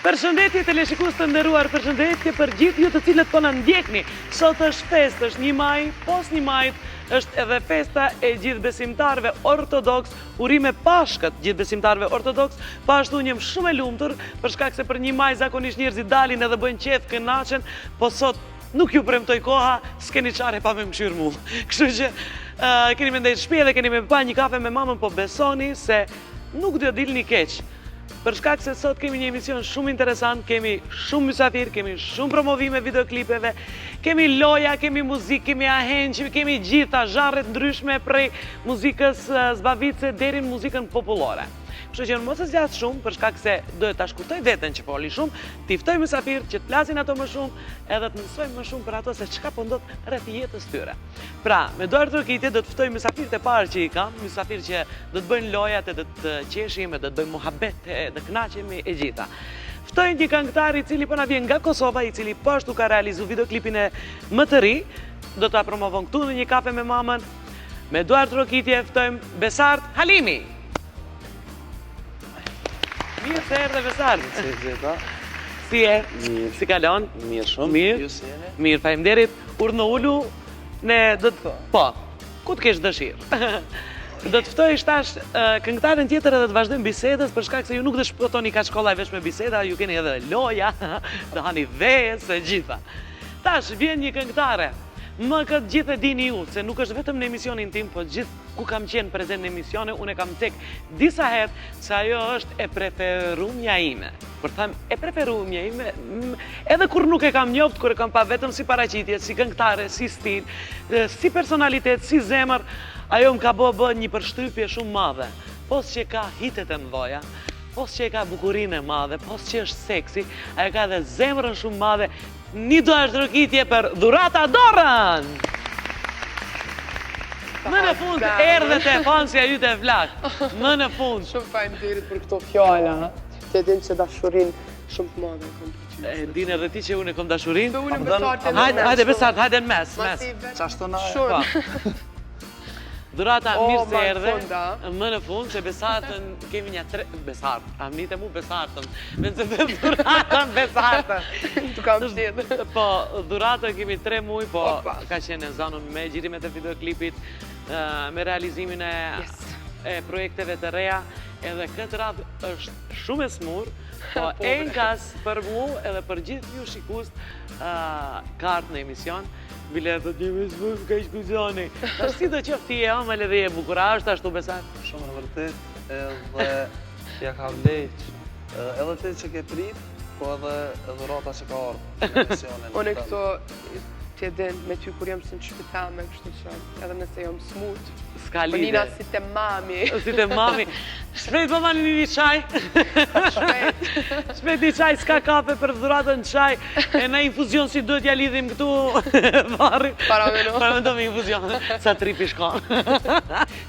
Përshëndetje teleshikues të nderuar, përshëndetje për gjithë ju të cilët po na ndjekni. Sot është festë, është 1 maj, pos 1 majit është edhe festa e gjithë besimtarëve ortodoks, urime Pashkët gjithë besimtarëve ortodoks. Pashtu jam shumë e lumtur për shkak se për 1 maj zakonisht njerëzit dalin edhe bëjnë qef, kënaqen, po sot nuk ju premtoj koha, s'keni çare pa me mëshirë mu. Kështu që keni me ndajt shtëpi dhe keni me pa një kafe me mamën, po besoni se nuk do dilni keq. Për shkak se sot kemi një emision shumë interesant, kemi shumë mysafir, kemi shumë promovime videoklipeve, kemi loja, kemi muzikë, kemi ahenqë, kemi gjitha zharret ndryshme prej muzikës zbavitse deri në muzikën popullore. Kështu që mos e zgjas shumë, për shkak se duhet ta shkurtoj veten që foli shumë, t'i ftoj mysafir që të flasin ato më shumë, edhe të mësojmë më shumë për ato se çka po ndodh rreth jetës tyre. Pra, me dorë trokitje do të ftoj mysafirët e parë që i kam, mysafir që do të bëjnë lojat, do të qeshim, do të bëjmë muhabet, do kënaqemi e gjitha. Ftoj një këngëtar i cili po na vjen nga Kosova, i cili po ashtu ka realizuar videoklipin e më të ri, do ta promovon këtu në një kafe me mamën. Me dorë trokitje ftojmë Besart Halimi. Mirë se erdhe Besart. Si e? Mirë. Si kalon? Mirë shumë. Mirë. Ju si jeni? Mirë, faleminderit. Urdhë ulu, ne do të po, ku të kesh dëshirë. Do të ftoj tash këngëtaren tjetër edhe të vazhdojmë bisedës për shkak se ju nuk do shpëtoni ka shkolla veç me biseda, ju keni edhe loja, do hani ves e gjitha. Tash vjen një këngëtare. Më këtë gjithë e dini ju, se nuk është vetëm në emisionin tim, po gjithë ku kam qenë prezent në emisione, unë e kam tek disa herë se ajo është e preferumja ime. Kur tham e preferumja ime, edhe kur nuk e kam njoft, kur e kam pa vetëm si paraqitje, si këngëtare, si stil, si personalitet, si zemër, ajo më ka bë një përshtypje shumë madhe. Pos që ka hitet e mdoja, pos që ka bukurinë e madhe, pos që është seksi, ajo ka dhe zemrën shumë madhe. Një do është rëkitje për Dhurata Dorën! Më në fund erdhe te fansja ju të vlak. Më në fund. Shumë faleminderit për këto fjala. Të din që dashurin shumë të madhe kom për ty. E dinë edhe ti që unë e kom dashurin? Unë Besart e në mes. Hajde Besart, hajde në mes. Qashtona e? Shumë. Dhurata, mirë se erdhe. funda. Më në fund, se Besartën kemi një 3... Besart, amnite mu Besartën. Me të dhe Dhuratën, Besartën. Tu kam shtetë. Po, Dhuratën kemi 3 muaj, po Opa. ka qenë në zonën me gjirimet e videoklipit, me realizimin e projekteve të reja, edhe këtë radhë është shumë e smur, po enkas për mu edhe për gjithë ju shikus kartë në emision, biletët njëmi s'vun ka ishkuzoni. Ashtë si do qëftë ti e omel edhe e bukura, është ashtu Besart? Shumë e vërtet, edhe ja ka vleq, edhe ti që ke prit, po edhe Dhurata që ka ardhë në emisionin. Unë këto t'je din me ty kur jam si në shpitame, kështu që edhe nëse jam smut. S'ka Po lide. nina si te mami. Si te mami. Shpejt po mani një qaj. Shpejt. Shpejt një qaj, s'ka kafe për Dhuratën qaj. E na infuzion si duhet ja lidhim këtu varri. Para me no. Para me do me infuzion. Sa tripi shkon.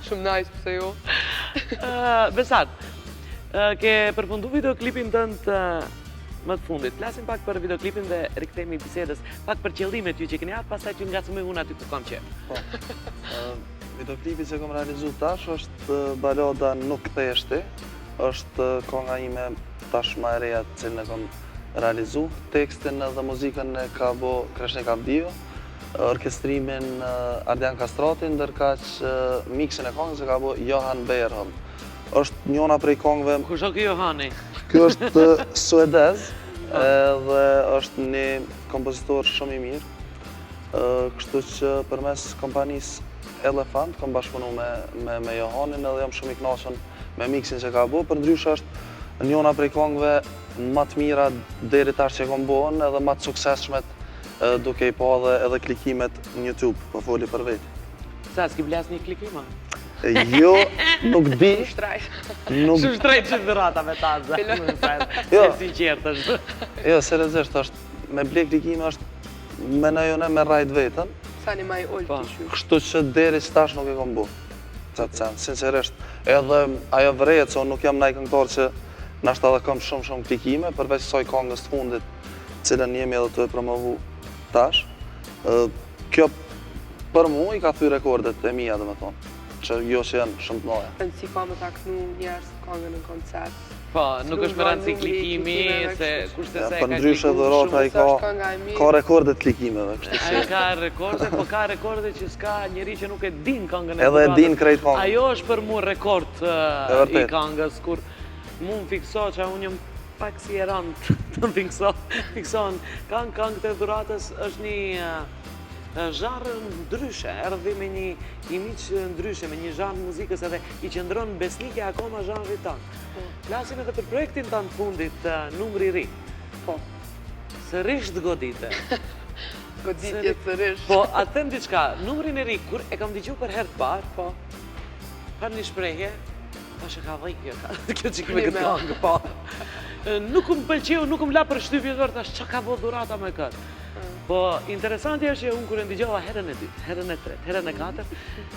Shumë nice, pëse ju. Besart, ke përfundu videoklipin tënd më të fundit. Flasim pak për videoklipin dhe rikthehemi bisedës, pak për qëllimet ju që keni atë, pastaj t'ju ngacmoj unë aty ku kam qef. Po. Videoklipi që kom realizu tash është balada Nuk Theshti, është konga ime tash ma e reja që në kom realizu. Tekstin dhe muzikën e ka bo Kreshnik Abdio, orkestrimin Ardian Kastrati, ndërka që miksin e kongës e ka bo Johan Bejerholm. Është njona prej kongëve... Kush o ky Johani? Kjo është suedez, dhe është një kompozitor shumë i mirë. Kështu që përmes kompanisë Elefant, kom bashkëpunu me Johanin edhe jam shumë i kënaqur me miksin që ka bo, për ndryshë është njona prej kongëve më të mira deri tash që kom bohen edhe më të suksesshmet duke i pa edhe klikimet në YouTube, po foli për vetë. Sa, s'ki blas një klikima? Jo, nuk di. Shtrajt. Shumë shtrejt që Dhurata me tazë. Jo. Se sinqert është. Jo, seriozisht është, me ble klikime është me nëjone me rajt vetën. Sa një maj ollë t'i shu. Kështu që deri që tash nuk e kom bu. Qatë sen, sincerisht. Edhe ajo vërejt, se unë nuk jam naj këngëtar që nashta edhe kam shumë klikime, përveç soj kongës të fundit, cilën jemi edhe të e promovu tash. Kjo për mu i ka thy rekordet e mija, dhe me thonë. që jo që janë shumë të mëdha. Rëndësi ka me ta knu njerës këngën në koncert. Po, nuk është me rëndësi klikimi, se kushte se Për ndryshe dhurata ai ka rekorde të klikimeve, kështu që. Ai ka rekorde, po ka rekorde që s'ka njeri që nuk e din këngën e Edhe e din krejt këngën. Ajo është për mu rekord i këngës, kur mu më fikso që unë jëmë pak si e rënd të më fikson. Këngë të dhuratës është një zharë ndryshe, erdhi me një imiq ndryshe, me një zharë muzikës edhe i qëndron besnike akoma zharëri tanë. Flasim edhe për projektin tanë të fundit, numri ri. Po. Sërish të godite. Goditje sërish. Po, atë them diçka, numrin e ri, kur e kam dëgju për herë të parë, po, për një shprehje, tash e ka dhejkjo, kjo që me këtë këngë, po. Nuk më pëlqeu, nuk më la për shtypje të tash që ka bo dhurata me këtë. Po, interesanti është që unë kur e ndigjova herën e dytë, herën e tretë, herën e katërt,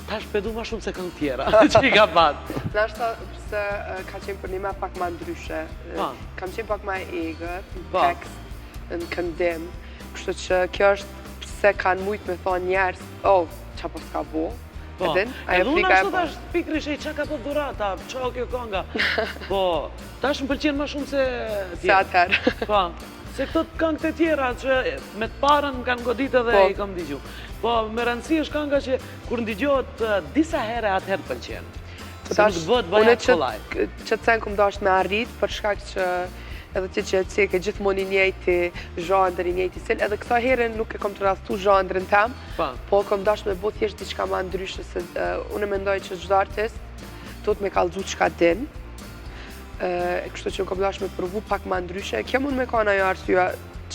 tash pedu ma shumë se këngë tjera, që i ka patë. Nashta se ka qenë për një me pak ma ndryshe. Kam qenë pak ma e egrë, në tekst, në këndim. Kështu që kjo është pse kanë mujtë me thonë njerës, qa po s'ka bo. Edhe unë ashtu tash pikrish qa ka po dhurata, qa o kjo kënga. Po, tash më pëlqen ma shumë se atëherë. Po, se këto këngët e tjera që me të parën më kanë goditë dhe i kam digju. Po, me rëndësi është kënga që kur ndigjohet disa herë atëherë pëlqen. Se nuk bëhet bëjat kollaj. Që të sen këm dash me arrit, për shkak që edhe ti që e ke gjithmonë i njëjti zhandër, i njëjti sin, edhe kësa herën nuk e kom të rastu zhandrën tem, po kom dash me bo thjesht diçka ma ndryshë, se unë mendoj që çdo artist do të me kallëzu çka din, kështu që kom dash me provu pak ma ndryshe. Kjo mund me ka në ajo arsyeja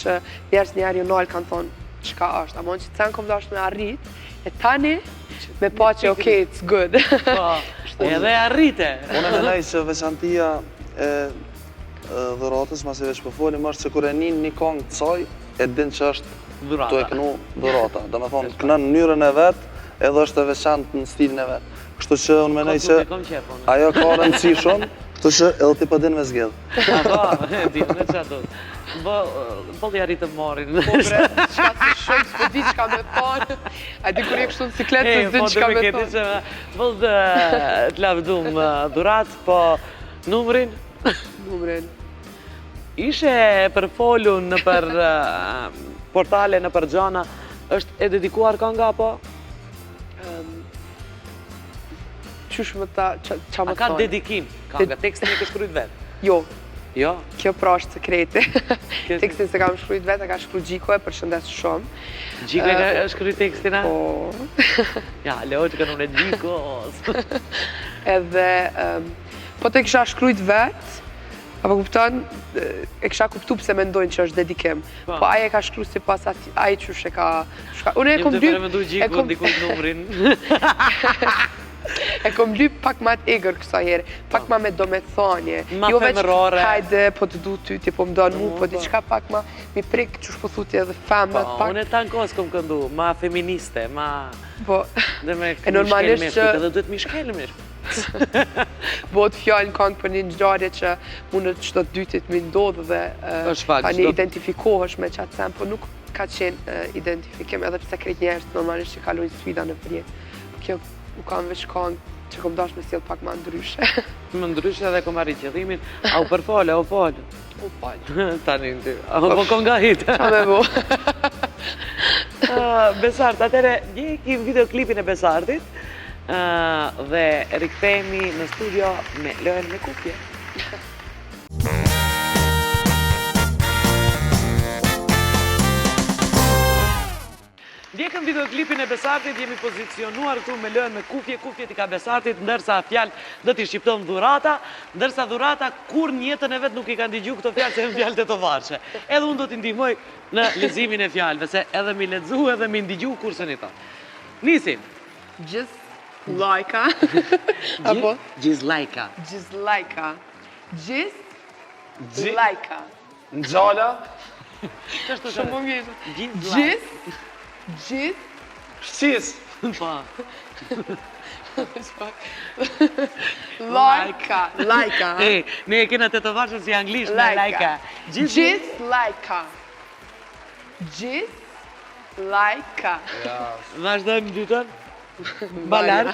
që njerës njerë jo nalë kanë thonë çka është, amon që të sen kom dash me arrit, e tani me pa që okay, it's good. Edhe arrite. Unë mendoj që veçantia e dhuratës, masi veç po folim, është se kur e nin një këngë të saj, e din që është të e kënu dhurata. Do me thonë, kënën në mënyrën e vetë, edhe është e veçantë në stilin e vetë. Kështu që unë mendoj që ajo ka rëndësi shumë, kështu që edhe ti po din me zgjedh. Po, din me qa do. Po li arrit të morin. Po bre, qka se shumë s'po di qka me thonë. A di kur e kështu në cikletë se s'di qka me thonë. Po të lavdum dhurat, po numrin? Numrin. Ishe përfolu në për portale, në për gjana, është e dedikuar kënga, po? Qysh më ta, qa më thonë? A ka dedikim kënga, tekstin e ke shkrujt vetë? Jo. Jo? Kjo pra është sekreti. Tekstin se kam shkrujt vetë, ka shkru Gjiko, e përshëndes shumë. Gjiko e ka shkrujt tekstin, a? Po. Ja, leo që kanë unë e Gjiko. Edhe, po të kisha shkrujt vetë, apo kupton, e kisha kuptu pëse mendojnë që është dedikim. Po aje ka shkru si pas aje qysh e ka... Unë e kom dy... Jem të përmendu Gjiko, ndikujt numrin. E kom ly pak ma të egrë kësa herë, pak ma me do me thanje. Ma femërore. Hajde, po të du ty, ti po më donë mu, po diqka pak ma mi prek qysh po thuti edhe femët pak. Unë e tanë kos kom këndu, ma feministe, ma... Po, e normalisht që... Edhe duhet mi shkelë me shkut. Bo të fjallë në këngë për një ngjarje që mundët qdo të dytit mi ndodhë dhe ta një identifikohesh me qatë sem, po nuk ka qenë identifikim, edhe pse krejt njerës normalisht që kalojnë sfida në përjet. Kjo u kam veç këngë që kom dash me sjellë pak ma ndryshe. Më ndryshe edhe kom arrit qëllimin, a u përfale, u falë. U falë. Tani në ty, a po kom nga hitë. Qa me bo? Besart, atere, një videoklipin e Besartit, dhe rikthehemi në studio me Lojën me Kufje. Ndjekëm videoklipin e Besartit, jemi pozicionuar këtu me Lojën me Kufje, Kufjet i ka Besartit, ndërsa fjalë do t'i shqipton dhurata, ndërsa dhurata kur në jetën e vetë nuk i ka ndigju këto fjalë se në fjalë të tovarshe. Edhe unë do t'i ndihmoj në leximin e fjalëve, se edhe mi lexu edhe mi ndigju kurse një ta. Nisim. Gjizlajka. Apo? Gjizlajka. Gjizlajka. Gjizlajka. Nxala. Shumë më mjeshtë. Gjith. Shqis. Pa. Lajka. Lajka. Ne e kena të të vashën si anglisht me lajka. Gjizlajka. Gjizlajka. Vazhdojmë dytën. Balar.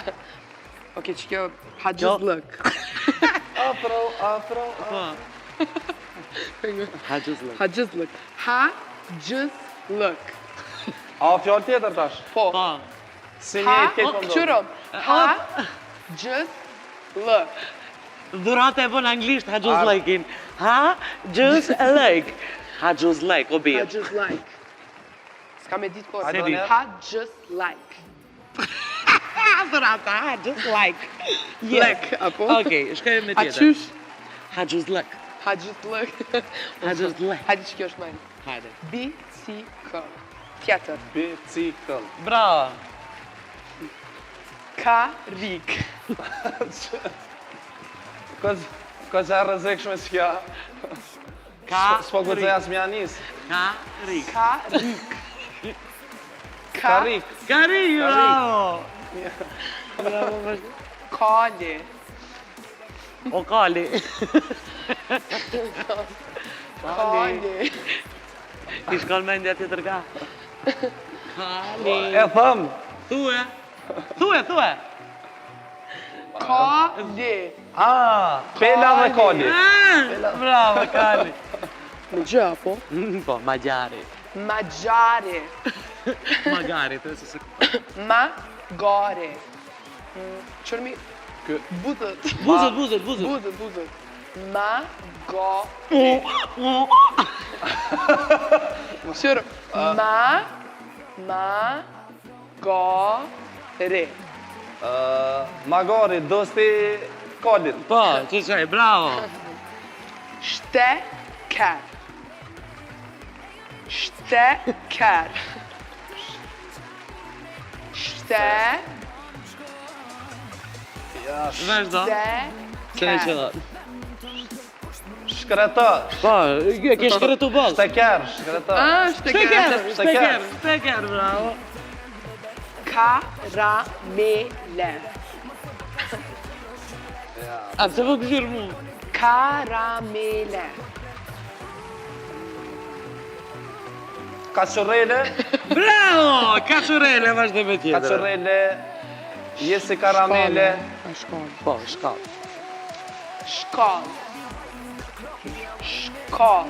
Oke, që kjo haqëzlëk. Afro. Po. Haqëzlëk. Haqëzlëk. Haqëzlëk. A fjallë tjetër tash? Po. Po. Si një këtë pëndon? Qërëm. Haqëzlëk. Dhurata e bën anglisht haqëzlëkin. Haqëzlëk. Haqëzlëk, o bie. Haqëzlëk. S'ka me ditë kore. Se di. Haqëzlëk. Dhurata, haqëzlëk. Lek, apo? Okej, shkojmë me A tjetër. qysh? Haqëzlëk. Haqëzlëk. Haqëzlëk. Hajde që kjo është majnë. Hajde. Bicikl. Tjetër. Bicikl. Bravo. Karik. Kësë e rëzikshme s'kja. S'po këtë as mja nis. Karik. Karik. Karik. Karik, bravo. Bravo, vazhdo. Kale. O kali. Kale. I shkon mendja tjetër ka. Kali. E thëm. Thue. Kale. Pela dhe koli. Bravo, kali. Me gjë, apo? Po, magjari. Magjare. Magari, të se se... Magare. Qërmi? Buzët. Buzët. Buzët. Magare. Qërë. Magare. Magari, dosti kolin. Po, që qaj, bravo. Shteker. Shteker. Vazhdo. Se ne qëllot. Shkretër. Po, ke shkretu bol. Shteker, shkretër. Shteker, bravo. Karamele. A se vë këshirë mu? Karamele. Kacurele. Bravo! Kacurele, vazhdo me tjetër. Kacurele. Jesi karamele. Shkall. Po, shkall. Shkall. Shkall.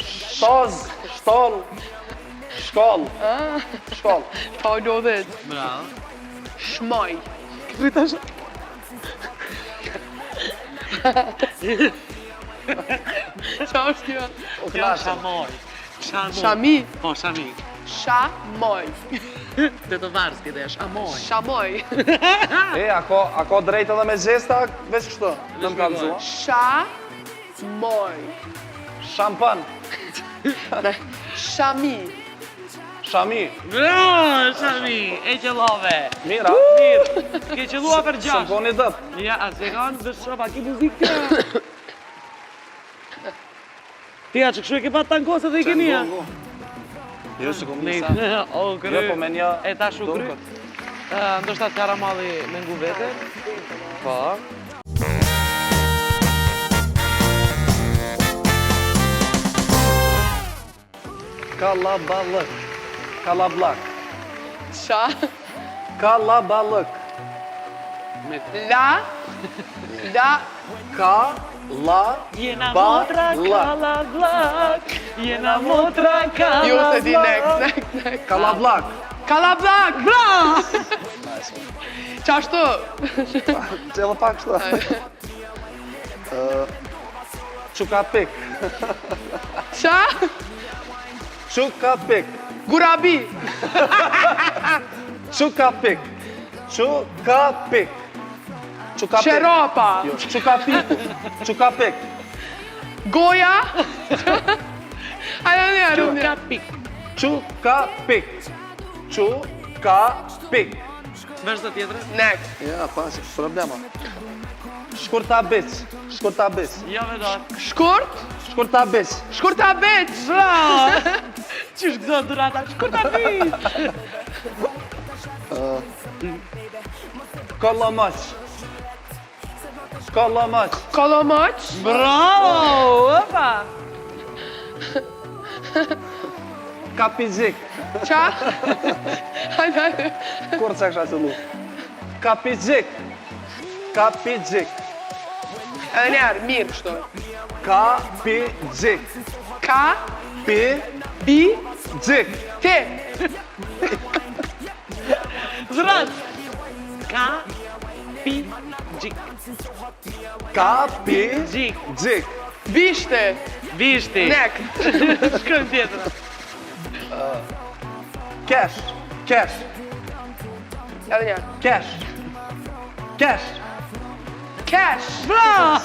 Shtaz, shtall. Shkall. Shkall. Ta u lodhet. Bravo. Shmaj. Krita sh... Qa është kjo? Kjo shamoj. Shami. Po, shami. Shamoj. Të të varës këtë e shamoj. Shamoj. Ako drejt edhe me gjesta, veç kështu. Në më kalëzua. Shamoj. Shampan. Shami. Shami. Bravo, shami. E qëllove. Mira. Mirë. Ke qëllua për Së gjash. poni dëp. Ja, a se kanë dhe shopa ki muzikë. Tia që këshu e ke pa tankosë dhe i kenia. Jo, që kom nisa. O, kry. Jo, po me një... E ta shu kry. Ndoshta të karamalli me ngu vete. Po. Kalabalëk. Kalablak. Qa. Kalabalëk. La. Jena motra kalablak. Jena motra kalablak. Jo se di next. Kalablak. Kalablak. Bravo. Qashtu. Që edhe pak kështu. Çukapik. Qa. Çukapik. Gurabi. Çukapik. Çukapik. Çukapik. Qeropa. Jo, çukapiku. Çukapik. Goja. Ajo një arru një. Kapik. Çukapik. Çukapik. Vazhdo tjetër. Next. Ja, pas, problema. Shkurtabic. Shkurtabic. Jo vedor. Shkurt. Shkurtabic. Shkurta beq. Bravo. Qysh këto durata? Shkurta biç. Kolomoç. Kolomoç. Kolomoq. Bravo. Opa. Kapizik. Qa. Hajde. Kur sa kësha qëllu? Kapixhik. Kapixhik. Edhe njerë, mirë kështu. Kapixhik. Ka, Pi-xhik. bi, ti. Dhurat! Ka, pi, gjik. Kapixhik. Bishte. Vishti. Nek. Shkojmë tjetër. Kesh. Kesh. Edhe njerë. Kesh. Kesh. Cash. Bra!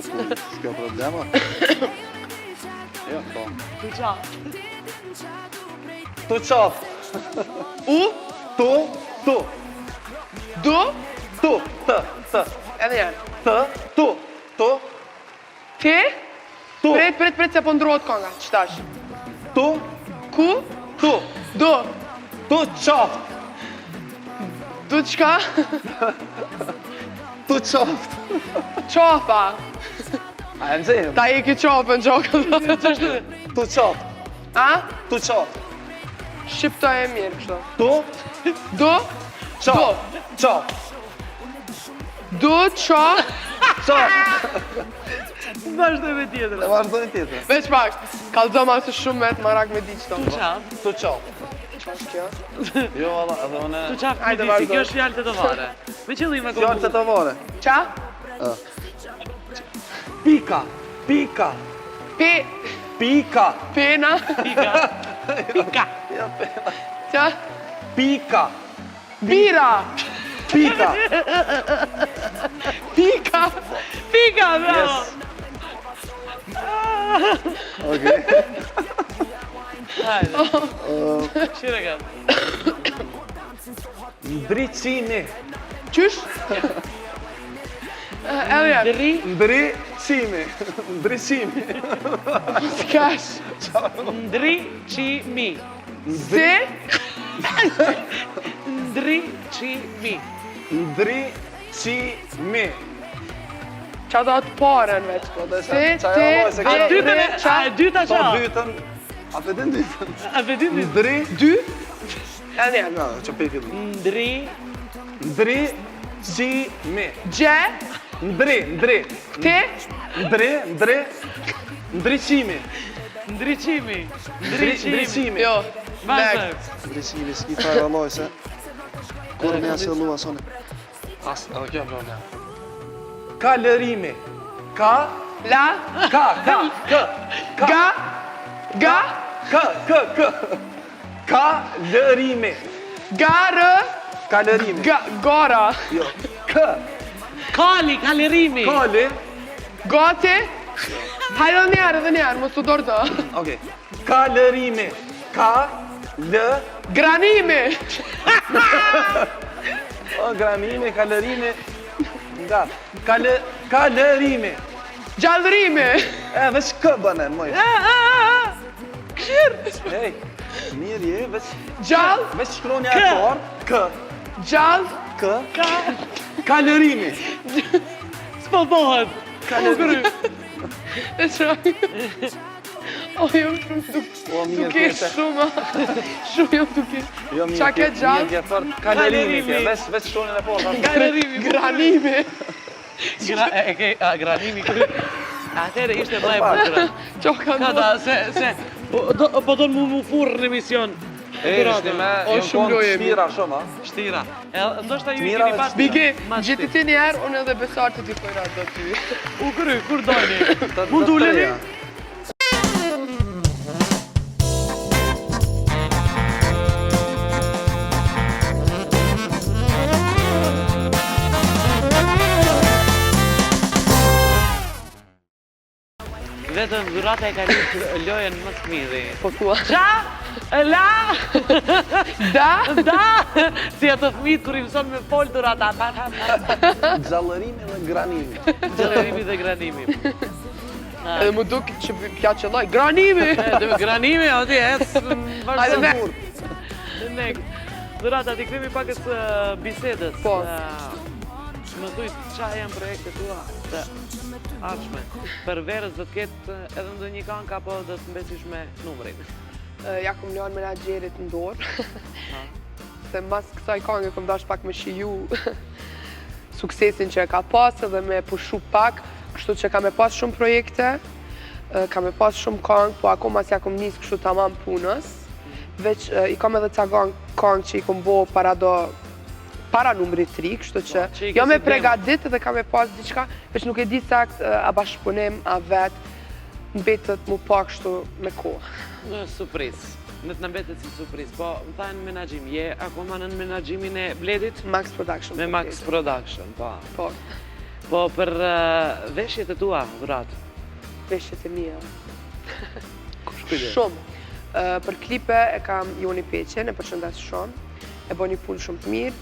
S'ka problema. Jo, po. Tu qa. Tu qaf. U, Tu. du, Tu. Të. edhe njerë. Të. Tu. Ti, Tu. prit, se po ndrohet konga, qëtash. Tu. Ku, Tu. du, Tu qaf. du qka, Tu qaf. qafa. A e nëzim? Ta i ki qafën gjokën. Tu qaf. A? Tu qaf. Shqiptoj e mirë kështu. Tu. Du, Qaf. Qaf. du, qa, Qaf. Vazhdoj me tjetër. E vazhdojnë tjetër. veç pak, kalzo ma se shumë me të marak me diqë Tu tonë. qa. Tu qaf. Qa është kjo? Jo, valla, edhe une... Tu qa Hajde, fëmisi, vazhdo. kjo është fjallë të të vare. Me qëllim e Fjallë të të vore. Qa? Pika. Pika. Pi, Pika. pena, Pika. Pika. Ja, pena. qa? Pika. Bira, Pika. pika, Pika, bravo! Yes. Okej. Hajde. Shire ka. Ndricimi. qysh? Edhe jetë, Dri, Ndricimi. Ndricimi. s'kash. ndri, qi, mi. Si, Ndri, qi, mi. Ndricimi. qa do të parën veç. Po, dhe Si, qa ti, javoj se A ka- dytën e, a e dyta Po qa? dytën. A përdin dytën? A vedin dy? Ndri. dy, edhe jetë. Nga, që pe fillim. Ndri, Ndricimi. Gje, Ndri. ti, Ndricimi. ndriqimi. Ndricimi. jo. Vazhdo. Ndricimi s'ki fare alloj se kur me asë lua sone. As, edhe kjo problem. Kalërimi. Ka. La, Ka. ga, ga, Kalërimi. garë, Kalërimi. gara, Jo. Kali, kalerimi. Kali. gati. Hajde edhe njerë, mos të dorë të. Okej. Kalërimi. Granimi, Granimi, kalërimi. Nga. Kalërimi. gjallërimi, Veç kë bëne, moj. këshirë, Ej, mirë je, gjallë, veç shkroni Kë. akor. Kë. gjallë, Kalërimi. S'po bëhet. Kalërimi. e që... O, jam shumë O, mirë, duke kete. shumë, shumë jam duke. Jo, mirë, Qa ke gjallë? Mirë, ke thërë kalërimi, Kalërimi. veç shkroni e porta. Kalerimi. Granimi, Granimi kry. Atere ishte më e bukur. që ka Kada, se, po do mu furë në emision. Ishte me, O, jo shumë konë lojemi. shtira shumë, ha? Shtira. Ndoshta ju i Mira, keni pas... Bigi, mas gjithi shti. ti njerë, unë edhe besar të t'i pojra do ty. U kry, kur dojni? Të- Mund të t'uleni? treja. Vetëm dhurata e ka lojën më të mirë. Po thua. Qa? La? Da? Da? Si ato fëmijët kur i mëson me fol dhurata. Gjallërimi dhe granimi. Gjelërimi dhe granimi. Edhe mu duk që pja që loj. Granimi! Dhe me granimi, ati ec, Hajde vazhdo. me. Nek. Dhurata, ti kremi pakës bisedës. Po. Më thuj, qa janë projekte tua të ardhshme? Për verës do të ketë edhe ndonjë këngë apo do të mbesish me numrin? Ja kum lënë menaxherit në dorë. se mas kësaj këngë kom dash pak me shiju suksesin që e ka pas edhe me pushu pak, kështu që ka me pas shumë projekte, ka me pas shumë këngë, po akoma si akom njës kështu tamam punës, veç i kam edhe ca këngë që i kom bo para numri 3, kështu që jo me pregadit dhe ka me pas diqka, veç nuk e di sakt a bashkëpunim, a vet, mbetet mu pa kështu me kohë. Në surpriz. Në të nëmbetet si surpriz, po më thajnë menagjim, je akoma në menagjimin e Bledit? Max Production. Me Max Production, po. Po për veshjet e tua, dhurat? Veshjet e mija. Shkujde? Shumë. Për klipe e kam Joni Peqen, e përshëndes shumë, e bo një punë shumë të mirë,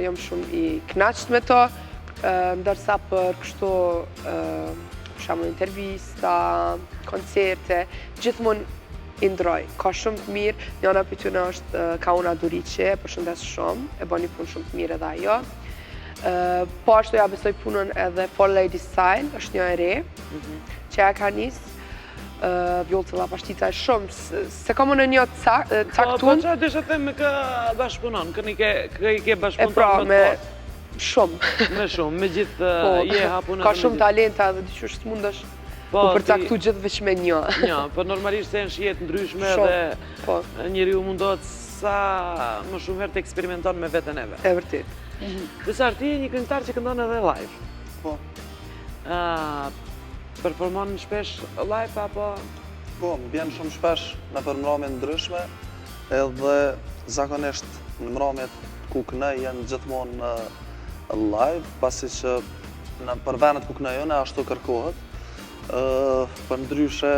jam shumë i knaqët me to, ndërsa për kështu, shamu intervista, koncerte, gjithmonë i ndroj. Ka shumë të mirë, njëna për tjune është Kauna Duriqe, e përshëndes shumë, e bo një punë shumë të mirë edhe ajo. Po ashtu ja besoj punën edhe For Lady Style, është një e re, që e ka njësë, Vjollë të Lapashtica e shumë, se ka më në një caktun. Po që desha them me kë bashkëpunon, kë i ke bashkëpunon pra, me shumë. Me shumë, me gjithë jeha punët. Ka shumë talenta dhe diqysh të mundësh u përcaktu gjithë veç me një. Një, për normalisht se në shijet ndryshme dhe njëri u mundohet sa më shumë herë të eksperimenton me vetën eve. E vërtit. Dësar, ti e një këngëtar që këndon edhe live. Po. Performon në shpesh live, apo? Po, më bjenë shumë shpesh në përmramje ndryshme, edhe zakonisht në mramjet ku kënej janë gjithmonë live, pasi që në për venet ku kënej jone ashtu kërkohet. Për ndryshe,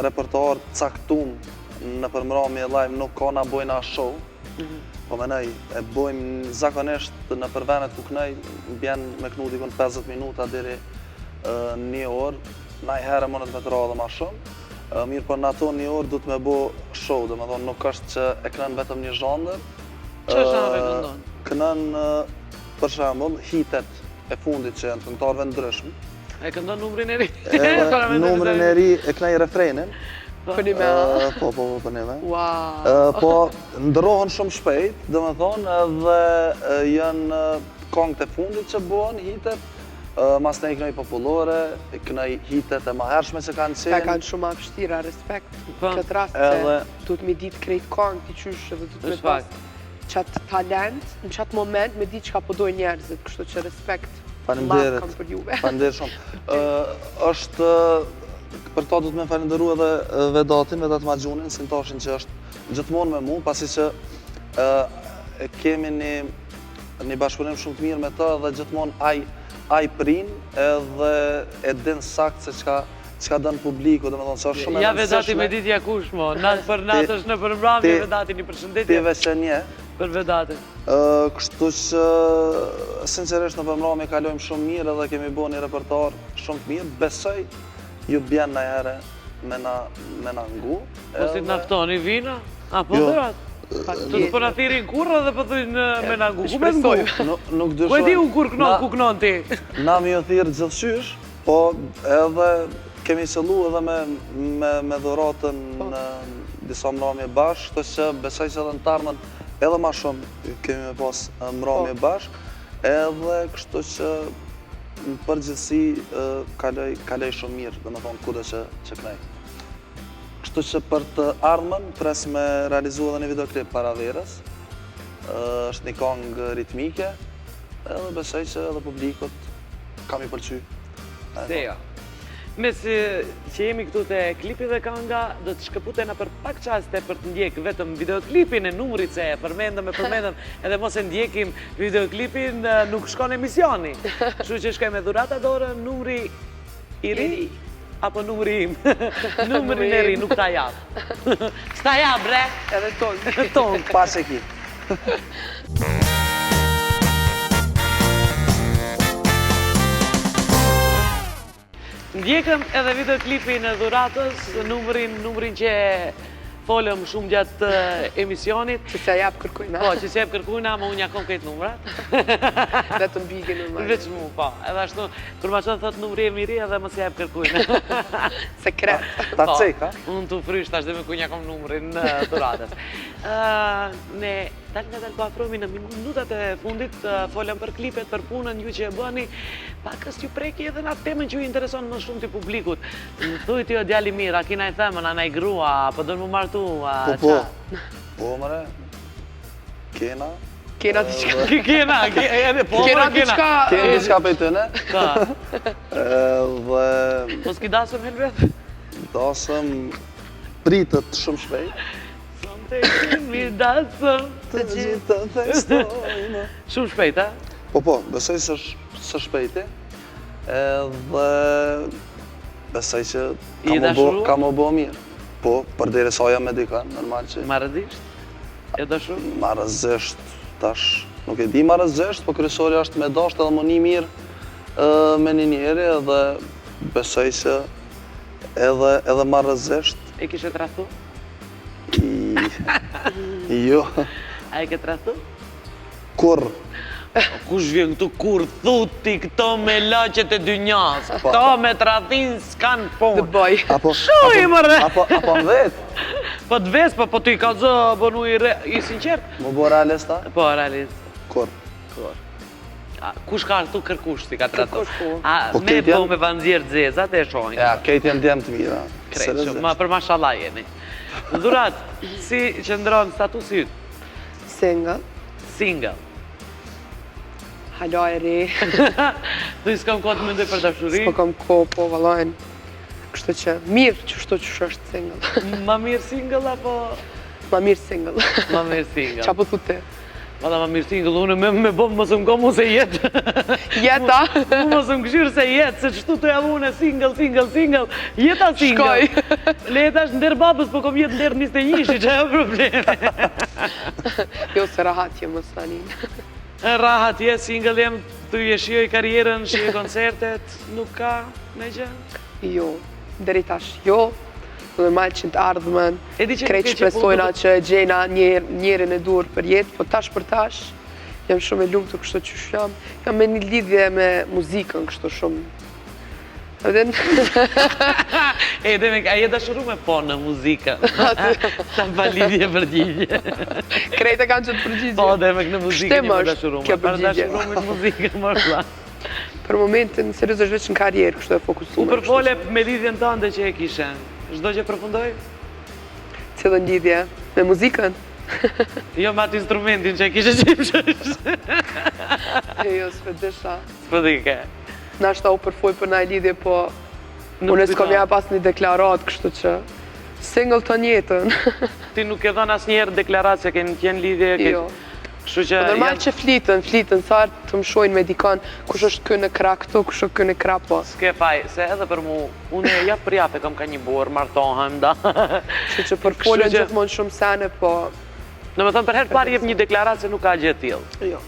repertoar caktum në përmramje live nuk ka na bojna show, po menej, e bojmë zakonisht në për venet ku kënej, më bjenë me knu dikon 50 minuta diri 1 orë, na i herë mënët me të radhe ma shumë. Mirë për në ato 1 orë du të me bo show, dhe me thonë nuk është që e kënën vetëm një zhandër. Që zhandër këndon? Kënën, për shambull, hitet e fundit që janë këngëtarëve ndryshme. E këndon numrin e ri? Numrin e ri e kënej refrenin. Për një me? Po, për një me. Po, ndërohen shumë shpejt, dhe me thonë, edhe janë këngët e fundit që bohen, hitet, mas ne i kënej popullore, i kënej hitet e ma hershme që kanë qenë. Ta kanë shumë apështira, respekt. Këtë rast se du të me ditë krejt këngë, ti qysh edhe du të me pas qatë talent, në qatë moment me ditë që ka pëdoj njerëzit, kështu që respekt madhë kam për juve. Falenderit shumë. është, për ta du të me falenderu edhe Vedatin, Vedat Magjunin, si në tashin që është gjithmonë me mu, pasi që kemi një bashkëpunim shumë të mirë me të dhe gjithmonë ai prin edhe e din sakt se çka dën publiku, domethënë se është shumë e rëndësishme. Ja Vedati me ditja kush mo, natë për natë është në përmbrëmje Vedatin i përshëndetje. Ti veçanije. Për Vedatin. Kështu që sinqerisht në përmbrëmje kalojmë shumë mirë edhe kemi bërë një repertoar shumë të mirë. Besoj ju bjen në herë me na ngu. Po si të naftoni vina? Apo dhërat? Të të përna thirin kurra dhe pëthujnë me na ngu. Ku me ngu? Nuk dyshoj. Ku e di unë kur ku kënon ti? Na mi o thirë gjithëshysh, po edhe kemi qëllu edhe me dhuratën në disa mramje bashkë, të që besoj që edhe në tarmën edhe ma shumë kemi me pas mramje bashkë, edhe kështu që në përgjithsi kaloj shumë mirë, dhe me thonë kude që kënej. Kështu që për të ardhmen, pres me realizu edhe një videoklip para verës, është një këngë ritmike, edhe besoj që edhe publikut kam i pëlqy. Seja. Mes që jemi këtu të klipi dhe kanga, do të shkëputena për pak qaste për të ndjekë vetëm videoklipin e numrit se përmendëm edhe mos e ndjekim videoklipin nuk shkon emisioni. Kështu që shkoj me dhurata dorë, numri i ri, apo numri im. Numrin e ri, nuk ta jap. S'ta jap, bre! Edhe tonë. Tonë, pas e ki. Ndjekëm edhe videoklipin e dhuratës, numrin që folëm shumë gjatë emisionit. Që se jap kërkujna. Po, që se jap kërkujna, ma unë jakon këtë numrat. Dhe të mbigë numrat. Veç mu, po. Edhe ashtu, kur ma qënë thëtë numri e miri, edhe më se jap kërkujna. Sekret. Ta cek, ha? Unë të frysht, ashtë dhe me ku jakon numrin dhuratës. Ne Dal nga dal afrohemi në minutat e fundit, folëm për klipet, për punën ju që e bëni, pakës ju preki edhe në atë temën që ju intereson më shumë të publikut. Më thuj ti o djali mirë, a kina i themën, a na i grua, po do në më martu, a qa? Po, mëre, kena. Kena diçka. Kena, po Kena mëre diçka. Kena diçka për tëne. Ka, Dhe po s'ki dasëm helvet? dasëm pritët shumë shpejt. Son të kemi dasëm Të gjithë të festojmë. Shumë shpejt, a? Po, besoj së shpejti. Edhe besoj që I dashuru? ka më bo mirë. Po, për deri sa jam me dikën, normal që Marrëzisht? E dashur? marrëzisht tash. Nuk e di marrëzisht, po kryesori është me dasht edhe më një mirë me një njeri edhe besoj që edhe marrëzisht E kishe trathu? jo, A e ke trathu? kur Kush vjen këtu kur thuti këto me laqet e dynjas, këto me tradhin s'kan The punë. boy. Shuj, mërre! apo në vetë, Po të ves, po ti ka zë bënu i sinqert? më bo realista, Po, realist. kur. Kush ka këtu kërkush si ka tratu? Kërkush, po. A, Po, me këtë po janë- me vanzirë dzezat e shojnë. Ja, kejt janë djemë të mira. Krejtë, ma për mashallah jeni. Dhurat, si qëndron statusi ytë? Single. Single. Hala e re. Tu i s'kam kohë të mendoj për dashuri? S'po kam kohë, po vallajnë. Kështu që mirë që shto që është single. Ma mirë single apo Ma mirë single. ma mirë single? Qa po thu ti? Valla ma mirë single, unë me bomë mos më komu se jetë. Jeta. Unë mos më këshyrë se jetë, se qështu të jam unë single, jeta single. Leta është ndër babës, po kom jetë ndër 21, që e probleme. Jo, se rahat jem mos tanin. Rahat je, single jem, tu je shioj karierën, shioj koncertet, nuk ka me gjë. Jo, deri tash jo. Normal që të ardhmen, E di që krejt nuk e që shpresojna po- që gjejna njerin e dur për jetë, po tash për tash, jam shumë e lumtur kështu që jam. Jam me një lidhje me muzikën kështu shumë. Edhe E dhe me, a je dashuru me po në muzika? Sa pa lidhje përgjigje. krejt e kanë që të përgjigje. Po dhe me këtë muzikë Shtem një më është dashuru kjo me. Për përgjigje. dashuru me muzikë, më rla. Për momentin, seriozisht veç në karrierë kështu e fokusuar. U përfole me lidhjen tënde që e kishe. Çdo që përfundoj? Cilën lidhje? Me muzikën? Jo me atë instrumentin që e kishe qipshësh. Jo, s'pe desha. S'po di ke. Nashta u përfoj për naj lidhje, po Nuk unë s'kom kujton. ja pas një deklarat, kështu që single të jetën. Ti nuk e dhënë asnjëherë deklaratë se qenë lidhje. Jo. Kështu që Po normal që flitën, sa të më shojnë me dikon, kush është kë në kra këtu, kush është kë në kra po. s'ke faj, se edhe për mu, unë e jap për jap e kam ka një borë, martohem, da. Kështu që për Kështu folën që- gjithmonë shumë sene, po Në më thëmë për herë parë jep një deklaratë se nuk ka gjë tillë. jo.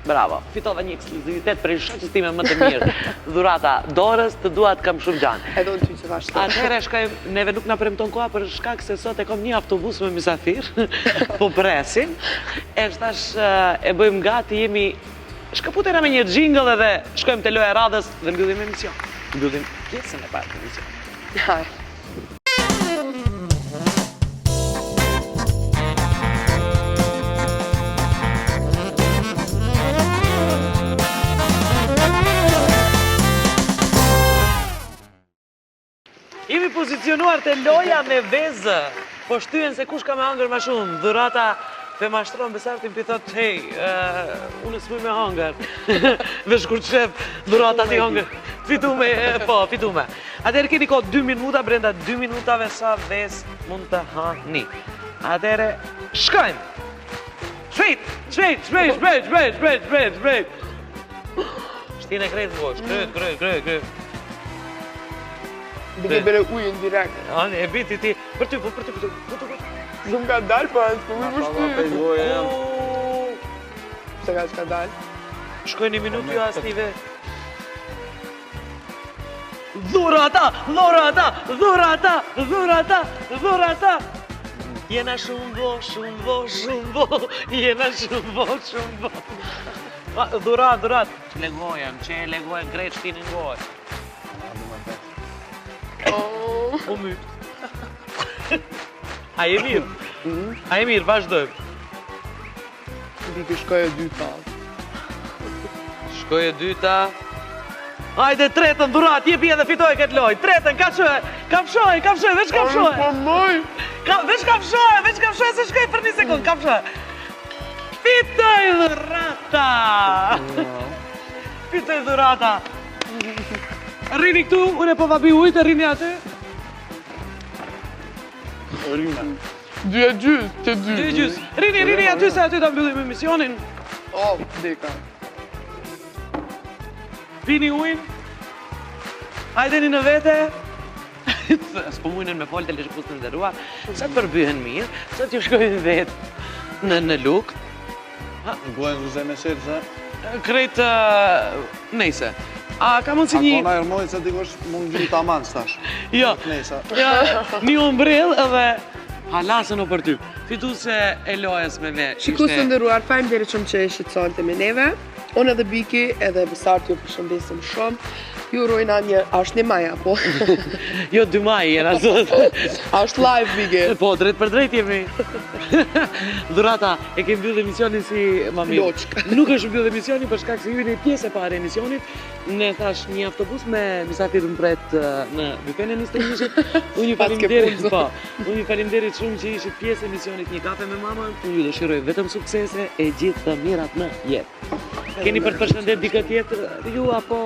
Bravo, fitova një ekskluzivitet për shoqës time më të mirë. Dhurata dorës, të duat kam shumë gjanë. Edhe unë ty që vashtë. Atëherë shkojmë, neve nuk na premton koha për shkak se sot e kam një autobus me mysafir, po presim. E thash e bëjmë gati, jemi shkëputera me një jingle edhe shkojmë te loja e radhës dhe mbyllim emision. Mbyllim pjesën e parë të emisionit. Hajde. Jemi pozicionuar te loja me vezë, po shtyen se kush ka me hangër më shumë. Dhurata pe mashtron Besartin pi thot, hej, unë s'muj me hangër. Vesh kur të shef, dhurata ti hangër. Fitume, po, fitume. Atëherë keni kohë 2 minuta, brenda 2 minutave sa vezë mund të hani. Atëherë, shkojmë! Shpejt! Shtine krejt vosh, krejt. Dike bere ujën direkt. Ani, e biti ti, për ty. Shumë ka dalë, po anë s'po më shty. Se ka dalë. Shkoj një minutë ju asnive. Dhurata! Jena shumë bo, jena shumë bo. Dhurat. Legojem, që e legojem krejt shtin në gojë. U myt. A je mirë? Vazhdojmë. biki shkoj e dyta. Shkoj e dyta. Hajde, tretën dhurat, jepi edhe fitoj këtë loj. Tretën, kafshoj, veç kafshoj. Veç kafshoj, se shkoj për një sekund, kafshoj. Fitoj dhurata. Fitoj dhurata. Rrini këtu, unë e po vabi ujtë, rrini aty. Dy e gjys, që dy. Dy gjys. Rini aty se aty ta mbyllim emisionin. O, deka. Pini ujnë. Hajdeni në vete. S'po mujnen me folë të leshkus në ndërruar. Sa të përbyhen mirë, sa t'ju shkojnë vetë në luk. Buen rëzë me shirë, se? Krejt, nejse. A ka mundë si një... Ako na ermoj se dikosh mund gjyri ta manë stash. Jo, Knesa. një umbrill edhe halasën o për ty. Fitu se e lojës me me. Shikus të ndëruar, fajmë deri që më që e shqetësante me neve. Unë edhe Biki, edhe Besart ju përshëndesim shumë. Ju urojna një, është një maja, po. Jo, 2 maj jena sot. Është live, Biki. Po, drejt për drejt jemi. Dhurata, e kemi mbyllë emisionin si ma mirë. Loçk. Nuk është mbyllë emisionin për shkak se jemi një pjesë e parë e emisionit. Ne thash një autobus me misafir më pret në byfenin e Stojnishit. Unë ju faleminderit, po. Unë ju faleminderit shumë që ishit pjesë e emisionit Një kafe me mamën. Unë ju dëshiroj vetëm suksese e gjithë të mirat në jetë. Keni për të përshëndet dikë tjetër ju apo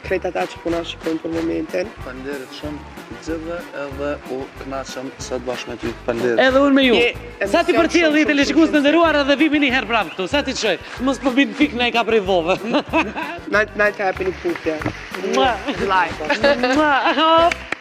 Krejt ata që puna shikojnë për momentin. Faleminderit shumë të gjithëve edhe u kënaqem sot bashkë me ty. Faleminderit. edhe unë me ju. Je Sa ti emision përcjell shumë, dhe i shumë, televizionist shumë të nderuar edhe vimi një herë prapë këtu. Sa ti të shoj. Mos po bin fik në e ka prej vove. Najtë ka hapi një putje. Mua. Live. Mua.